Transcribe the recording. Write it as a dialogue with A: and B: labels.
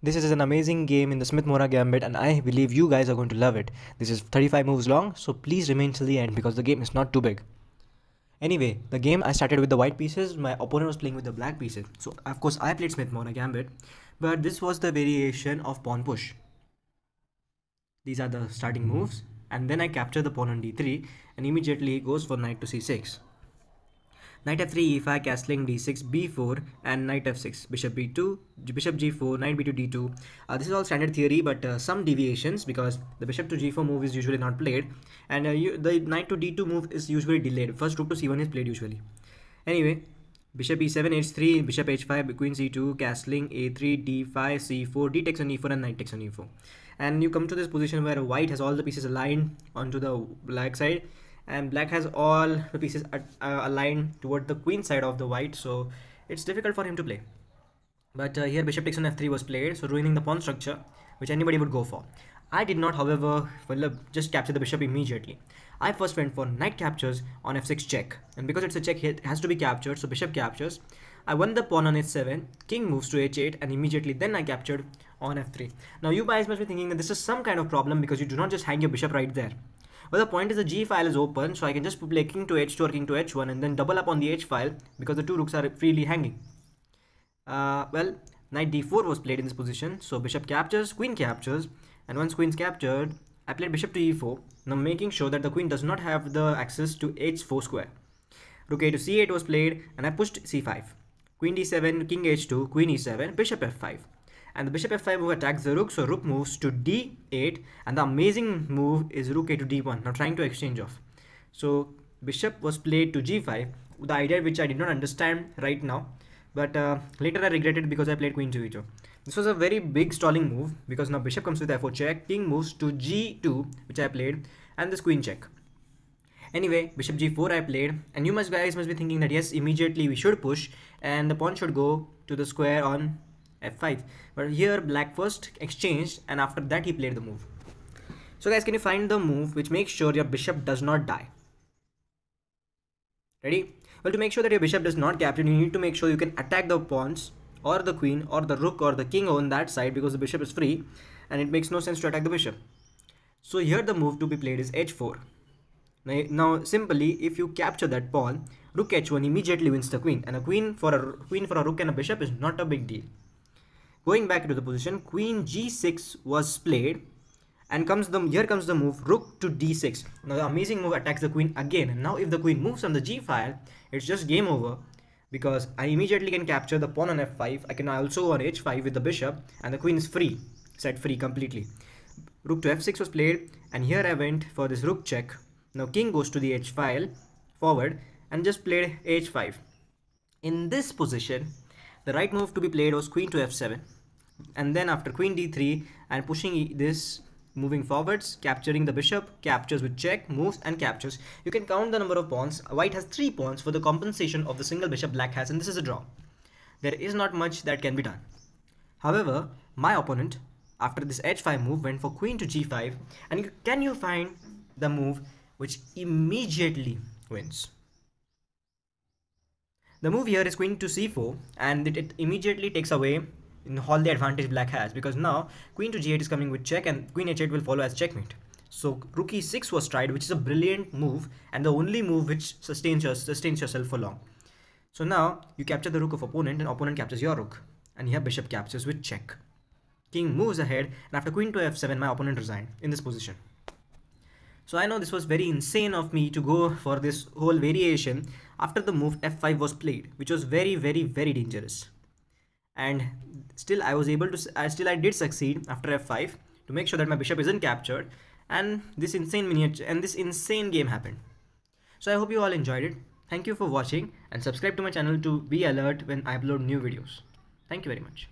A: This is an amazing game in the Smith-Morra Gambit and I believe you guys are going to love it. This is 35 moves long, so please remain till the end because the game is not too big. Anyway, the game I started with the white pieces, my opponent was playing with the black pieces. So of course I played Smith-Morra Gambit, but this was the variation of pawn push. These are the starting moves, and then I capture the pawn on d3 and immediately he goes for knight to c6. Knight f3, e5, castling d6, b4, and knight f6, bishop b2, bishop g4, knight b2, d2. This is all standard theory, but some deviations because the bishop to g4 move is usually not played, and the knight to d2 move is usually delayed. First rook to c1 is played usually. Anyway, bishop e7, h3, bishop h5, queen c2, castling a3, d5, c4, d takes on e4, and knight takes on e4. And you come to this position where white has all the pieces aligned onto the black side, and black has all the pieces aligned toward the queen side of the white, so it's difficult for him to play. But here bishop takes on f3 was played, so ruining the pawn structure, which anybody would go for. I did not, however, just capture the bishop immediately. I first went for knight captures on f6 check, and because it's a check, it has to be captured, so bishop captures. I won the pawn on h7, king moves to h8, and immediately then I captured on f3. Now you guys must be thinking that this is some kind of problem because you do not just hang your bishop right there. Well, the point is the g file is open, so I can just play king to h2 or king to h1 and then double up on the h file because the two rooks are freely hanging. Well, knight d4 was played in this position, so bishop captures, queen captures, and once queen's captured, I played bishop to e4, now making sure that the queen does not have the access to h4 square. Rook a to c8 was played, and I pushed c5. Queen d7, king h2, queen e7, bishop f5. And the bishop f5 move attacks the rook, so rook moves to d8, and the amazing move is rook a to d1, now trying to exchange off. So bishop was played to g5, the idea which I did not understand right now, but later I regretted because I played queen to e2. This was a very big stalling move because now bishop comes with f4 check, king moves to g2, which I played, and this queen check. Anyway, bishop g4 I played, and you guys must be thinking that yes, immediately we should push and the pawn should go to the square on f5, but here black first exchanged and after that he played the move. So guys, can you find the move which makes sure your bishop does not die? Ready? Well, to make sure that your bishop does not capture, you need to make sure you can attack the pawns or the queen or the rook or the king on that side because the bishop is free and it makes no sense to attack the bishop. So here the move to be played is h4. Now simply, if you capture that pawn, rook h1 immediately wins the queen, and a queen for a rook and a bishop is not a big deal. Going back to the position, queen g6 was played, and here comes the move rook to d6. Now the amazing move attacks the queen again, and now if the queen moves on the g file, it's just game over because I immediately can capture the pawn on f5. I can also go on h5 with the bishop, and the queen is free, set free completely. Rook to f6 was played, and here I went for this rook check. Now king goes to the h file forward and just played h5. In this position, the right move to be played was queen to f7, and then after queen d3 and pushing this, moving forwards, capturing the bishop, captures with check, moves and captures. You can count the number of pawns. White has 3 pawns for the compensation of the single bishop black has, and this is a draw. There is not much that can be done. However, my opponent after this h5 move went for queen to g5, and can you find the move which immediately wins? The move here is queen to c4, and it immediately takes away all the advantage black has because now queen to g8 is coming with check and queen h8 will follow as checkmate. So rook e6 was tried, which is a brilliant move and the only move which sustains yourself for long. So now you capture the rook of opponent and opponent captures your rook, and here bishop captures with check. King moves ahead, and after queen to f7 my opponent resigned in this position. So I know this was very insane of me to go for this whole variation after the move f5 was played, which was very dangerous. And still I was able to, I did succeed after f5 to make sure that my bishop isn't captured, and this insane game happened. So I hope you all enjoyed it. Thank you for watching, and subscribe to my channel to be alert when I upload new videos. Thank you very much.